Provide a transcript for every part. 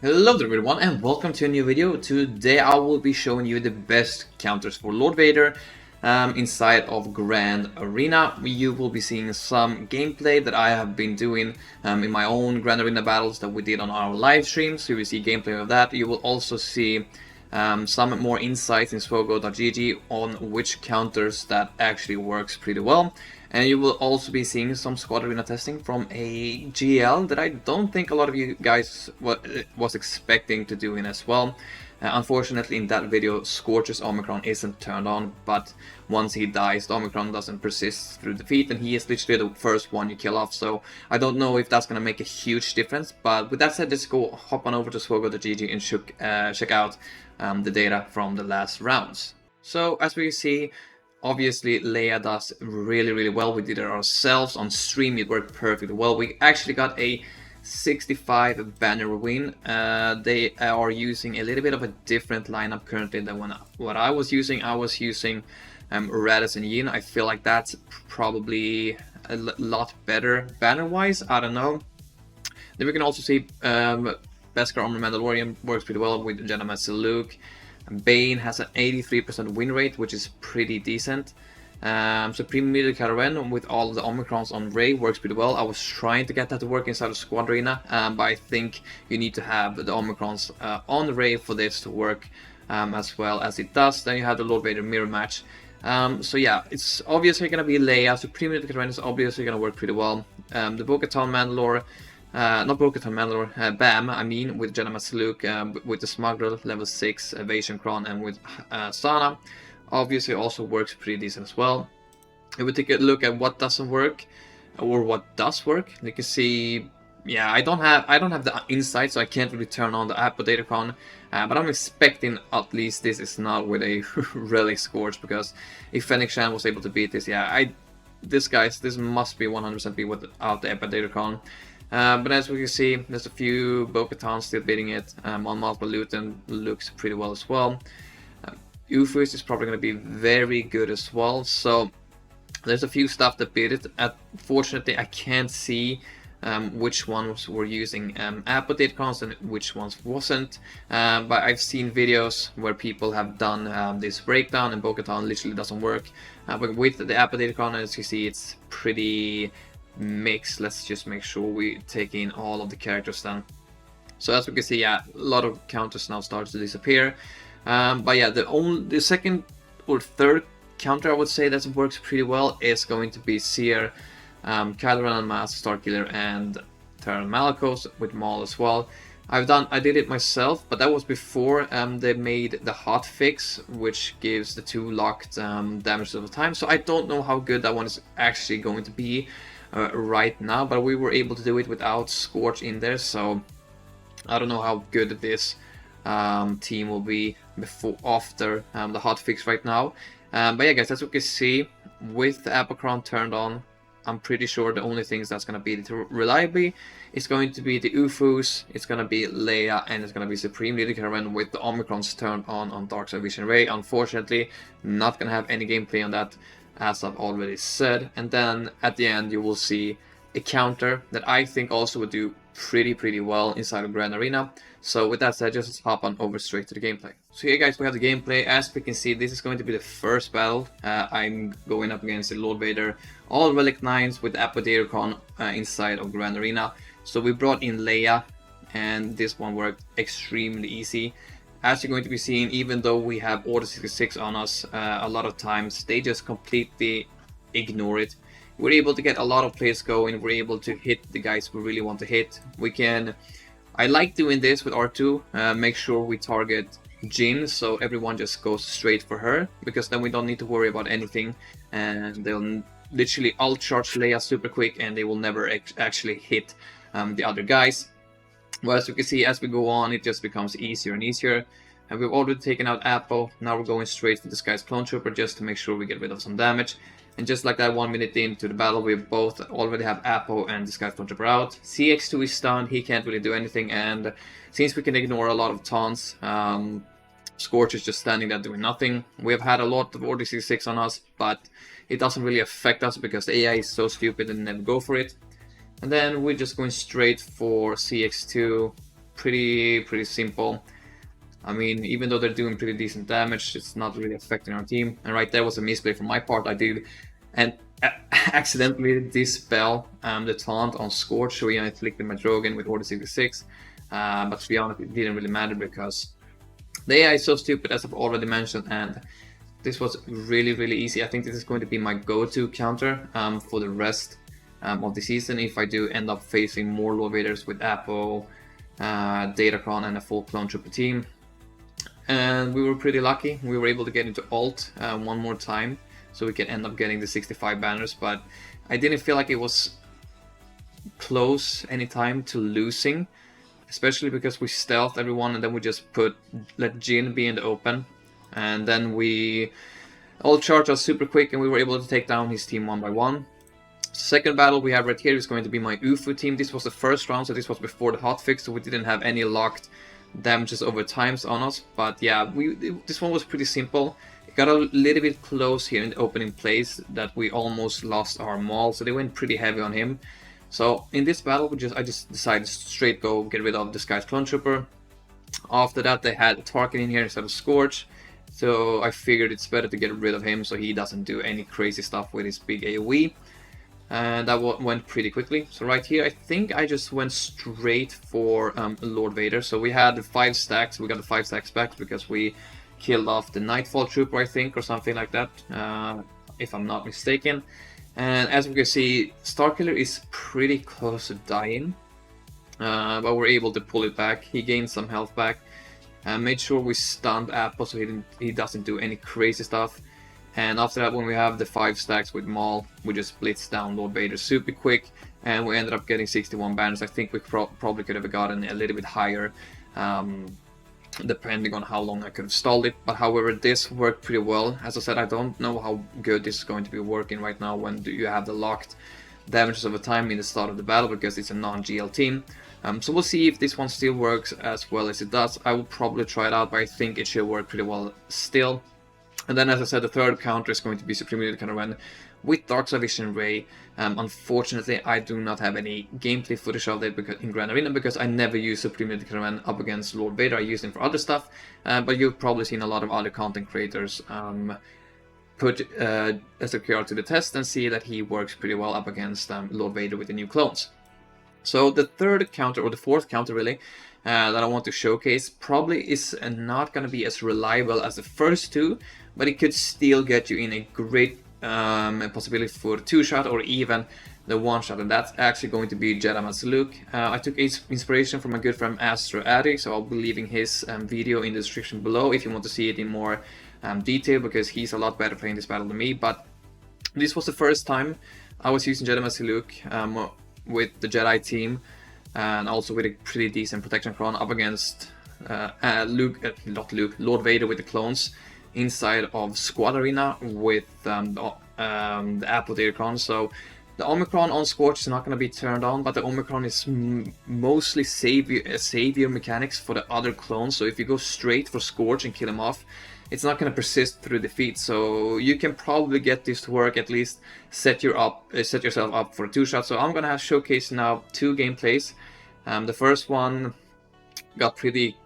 Hello there everyone and welcome to a new video. Today I will be showing you the best counters for Lord Vader inside of Grand Arena. You will be seeing some gameplay that I have been doing in my own Grand Arena battles that we did on our live stream. So you will see gameplay of that. You will also see some more insights in SWGoH on which counters that actually works pretty well. And you will also be seeing some squad arena testing from a GL that I don't think a lot of you guys was expecting to do in as well. Unfortunately, in that video, Scorch's Omicron isn't turned on, but once he dies, the Omicron doesn't persist through defeat, and he is literally the first one you kill off. So I don't know if that's going to make a huge difference, but with that said, let's go hop on over to SWGoH and check out the data from the last rounds. So as we see, obviously, Leia does really well. We did it ourselves on stream. It worked perfectly well. We actually got a 65 banner win. They are using a little bit of a different lineup currently than what I was using. I was using Radis and Yin. I feel like that's probably a lot better banner-wise. I don't know. Then we can also see Beskar Armor Mandalorian works pretty well with Jedi Master Luke. Bane has an 83% win rate, which is pretty decent. Supreme Middle Caravan with all of the Omicrons on Rey works pretty well. I was trying to get that to work inside of Squad Arena, but I think you need to have the Omicrons on Rey for this to work as well as it does. Then you have the Lord Vader mirror match. So yeah, it's obviously going to be Leia. Supreme Middle Caravan is obviously going to work pretty well. The Bo-Katan Mandalore. Not Bo-Katan Mandalore, BAM, I mean, with Jedi Master Luke, with the Smuggler, level 6, Evasion Kron, and with Sana, obviously also works pretty decent as well. If we take a look at what doesn't work, or what does work, you can see, yeah, I don't have the insight, so I can't really turn on the Appo Datacron, but I'm expecting at least this is not with a Relic Scourge, because if Fennec Shan was able to beat this, yeah, this must be 100% be without the Appo Datacron. But as we can see, there's a few Bo-Katans still beating it on multiple loot and looks pretty well as well. Ufus is probably going to be very good as well. So there's a few stuff that beat it. Unfortunately, I can't see which ones were using Appo Datacrons and which ones wasn't. But I've seen videos where people have done this breakdown and Bo-Katan literally doesn't work. But with the Appo Datacron, as you see, it's pretty mix. Let's just make sure we take in all of the characters then. So as we can see, yeah, a lot of counters now start to disappear. But yeah, the second or third counter I would say that works pretty well is going to be Seer, Kylo Ren Unmasked, Starkiller, and Terran Malakos with Maul as well. I did it myself, but that was before they made the hotfix, which gives the 2 locked damage over time. So I don't know how good that one is actually going to be right now, but we were able to do it without Scorch in there, so I don't know how good this team will be after the hotfix right now. But yeah, guys, as you can see, with the Apocron turned on, I'm pretty sure the only things that's going to beat it reliably is going to be the Ufus, it's going to be Leia, and it's going to be Supreme Leader Caravan with the Omicrons turned on Dark Side Vision Rey. Unfortunately, not going to have any gameplay on that, as I've already said. And then at the end you will see a counter that I think also would do pretty well inside of Grand Arena. So with that said, just hop on over straight to the gameplay. So here guys, we have the gameplay. As we can see, this is going to be the first battle. I'm going up against the Lord Vader, all Relic 9s with Appo Datacron inside of Grand Arena. So we brought in Leia, and this one worked extremely easy. As you're going to be seeing, even though we have Order 66 on us, a lot of times they just completely ignore it. We're able to get a lot of plays going, we're able to hit the guys we really want to hit. I like doing this with R2, make sure we target Jin, so everyone just goes straight for her, because then we don't need to worry about anything, and they'll literally alt-charge Leia super quick, and they will never actually hit the other guys. Well, as you can see, as we go on, it just becomes easier and easier. And we've already taken out Appo. Now we're going straight for this guy's Clone Trooper just to make sure we get rid of some damage. And just like that, 1 minute into the battle, we both already have Appo and this guy's Clone Trooper out. CX2 is stunned, he can't really do anything. And since we can ignore a lot of taunts, Scorch is just standing there doing nothing. We have had a lot of Order 66 on us, but it doesn't really affect us because the AI is so stupid and never go for it. And then we're just going straight for CX2, pretty simple. I mean, even though they're doing pretty decent damage, it's not really affecting our team. And right there was a misplay from my part. I did and accidentally dispel the taunt on Scorch, so we inflicted my Drogon with Order 66. But to be honest, it didn't really matter because the AI is so stupid, as I've already mentioned, and this was really easy. I think this is going to be my go-to counter for the rest of the season if I do end up facing more Lord Vaders with Appo, Datacron, and a full clone trooper team. And we were pretty lucky. We were able to get into alt one more time, so we could end up getting the 65 banners, but I didn't feel like it was close anytime to losing, especially because we stealthed everyone and then we just let Jin be in the open, and then we all charged us super quick and we were able to take down his team one by one. Second battle we have right here is going to be my UFO team. This was the first round, so this was before the hotfix, so we didn't have any locked damages over times on us, but yeah, this one was pretty simple. It got a little bit close here in the opening place that we almost lost our Maul, so they went pretty heavy on him. So in this battle I just decided to straight go get rid of Disguised Clone Trooper. After that they had Tarkin in here instead of Scorch, so I figured it's better to get rid of him so he doesn't do any crazy stuff with his big AoE. And that went pretty quickly. So right here, I think I just went straight for Lord Vader. So we had 5 stacks. We got the 5 stacks back because we killed off the Nightfall Trooper, I think, or something like that, if I'm not mistaken. And as we can see, Starkiller is pretty close to dying, but we're able to pull it back. He gained some health back. Made sure we stunned Appo so he doesn't do any crazy stuff. And after that, when we have the 5 stacks with Maul, we just blitz down Lord Vader super quick, and we ended up getting 61 banners. I think we probably could have gotten a little bit higher, depending on how long I could have stalled it. But however, this worked pretty well. As I said, I don't know how good this is going to be working right now when you have the locked damages over time in the start of the battle, because it's a non-GL team. So we'll see if this one still works as well as it does. I will probably try it out, but I think it should work pretty well still. And then, as I said, the third counter is going to be Supreme Leader Caravan with Darkside Vision Ray. Unfortunately, I do not have any gameplay footage of it in Grand Arena because I never use Supreme Leader Caravan up against Lord Vader. I use him for other stuff, but you've probably seen a lot of other content creators put SWGoH to the test and see that he works pretty well up against Lord Vader with the new clones. So the third counter, or the fourth counter really, that I want to showcase probably is not going to be as reliable as the first two, but it could still get you in a great possibility for the 2-shot or even the 1-shot, and that's actually going to be Jedi Master Luke. I took inspiration from my good friend Astro Addy, so I'll be leaving his video in the description below if you want to see it in more detail, because he's a lot better playing this battle than me. But this was the first time I was using Jedi Master Luke with the Jedi team, and also with a pretty decent protection cron up against Lord Vader with the clones inside of Squad Arena with the Appo Datacron. So the Omicron on Scorch is not going to be turned on, but the Omicron is mostly savior mechanics for the other clones. So if you go straight for Scorch and kill him off, it's not going to persist through defeat. So you can probably get this to work, at least set yourself up for a 2-shot. So I'm going to have showcase now 2 gameplays. The first one got pretty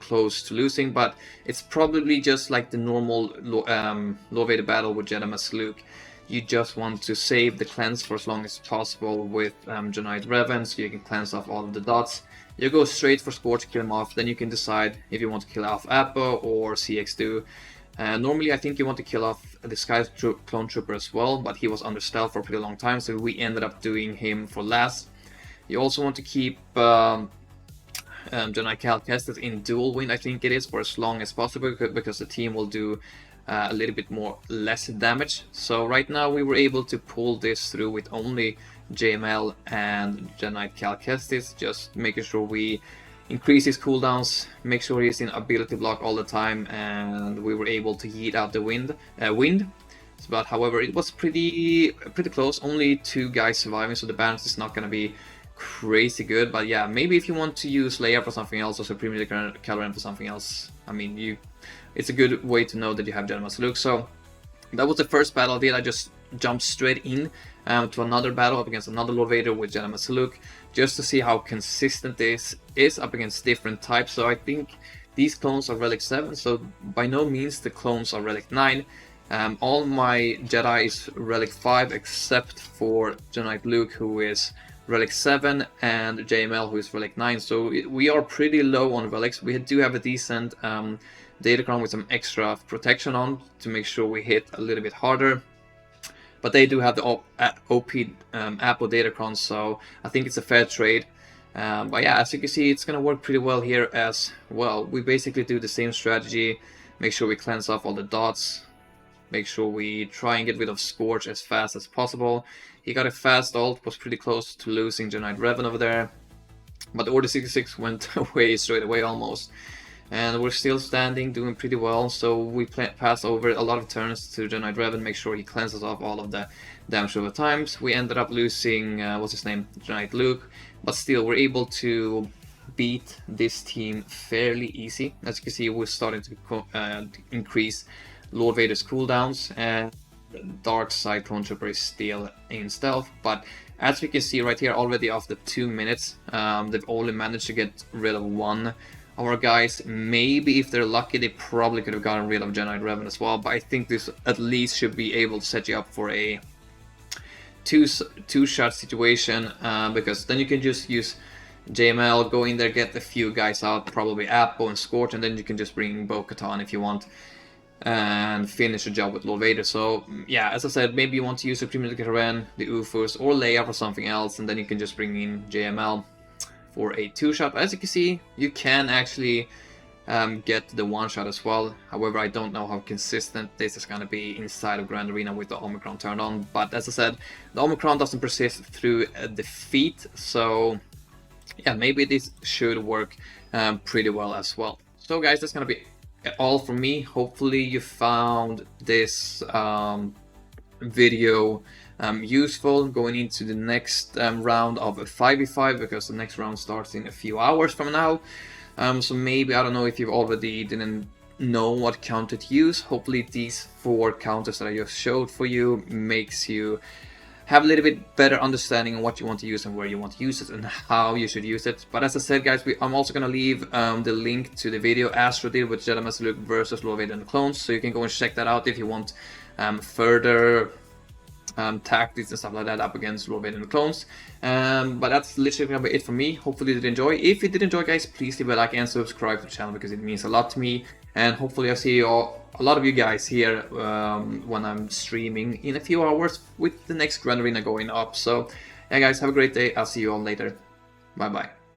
close to losing, but it's probably just like the normal Lord Vader battle with Jedi Master Luke. You just want to save the cleanse for as long as possible with Janite Revan, so you can cleanse off all of the dots. You go straight for Scorch to kill him off, then you can decide if you want to kill off Appo or CX2. Normally I think you want to kill off the Disguised Clone Trooper as well, but he was under stealth for a pretty long time, so we ended up doing him for last. You also want to keep Janite Cal Kestis in dual wind, I think it is, for as long as possible, because the team will do a little bit less damage. So right now we were able to pull this through with only JML and Janite Cal Kestis, just making sure we increase his cooldowns, make sure he's in ability block all the time, and we were able to yeet out the wind. But however, it was pretty close, only 2 guys surviving, so the balance is not going to be crazy good. But yeah, maybe if you want to use Leia for something else or Supreme Leader Caloran for something else, I mean, it's a good way to know that you have Jedi Master Luke. So that was the first battle I did. I just jumped straight in to another battle up against another Lord Vader with Jedi Master Luke, just to see how consistent this is up against different types. So I think these clones are Relic 7, so by no means the clones are Relic 9. All my Jedi is Relic 5 except for Jedi Luke, who is Relic 7, and JML, who is Relic 9. So we are pretty low on relics. We do have a decent Datacron with some extra protection on to make sure we hit a little bit harder. But they do have the OP Appo Datacron, so I think it's a fair trade. But yeah, as you can see, it's going to work pretty well here as well. We basically do the same strategy, make sure we cleanse off all the dots, make sure we try and get rid of Scorch as fast as possible. He got a fast ult, was pretty close to losing Jedi Revan over there, but the Order 66 went away straight away almost. And we're still standing, doing pretty well, so we pass over a lot of turns to Jedi Revan, make sure he cleanses off all of the damage over times. We ended up losing, what's his name, Jedi Luke, but still we're able to beat this team fairly easy. As you can see, we're starting to increase Lord Vader's cooldowns, and Dark Side Clone Trooper is still in stealth, but as we can see right here, already after 2 minutes, they've only managed to get rid of one of our guys. Maybe if they're lucky, they probably could have gotten rid of Jedi Revan as well, but I think this at least should be able to set you up for a two-shot situation, because then you can just use JML, go in there, get a few guys out, probably Appo and Scorch, and then you can just bring Bo-Katan if you want, and finish the job with Lord Vader. So yeah, as I said, maybe you want to use Supreme Leader Karen, the UFOs, or Leia for something else, and then you can just bring in JML for a 2-shot. As you can see, you can actually get the 1-shot as well. However, I don't know how consistent this is going to be inside of Grand Arena with the Omicron turned on. But as I said, the Omicron doesn't persist through a defeat, so yeah, maybe this should work pretty well as well. So guys, that's going to be all from me. Hopefully you found this video useful going into the next round of a 5v5, because the next round starts in a few hours from now. So maybe, I don't know if you already didn't know what counter to use. Hopefully these 4 counters that I just showed for you makes you have a little bit better understanding on what you want to use and where you want to use it and how you should use it. But as I said, guys, I'm also going to leave the link to the video Astro did with Jedi Master Luke versus Lord Vader and the clones, so you can go and check that out if you want further tactics and stuff like that up against Lord Vader and the clones. But that's literally gonna be it for me. Hopefully you did enjoy. If you did enjoy, guys, please leave a like and subscribe to the channel, because it means a lot to me. And hopefully I'll see a lot of you guys here when I'm streaming in a few hours with the next Grand Arena going up. So yeah, guys, have a great day. I'll see you all later. Bye bye.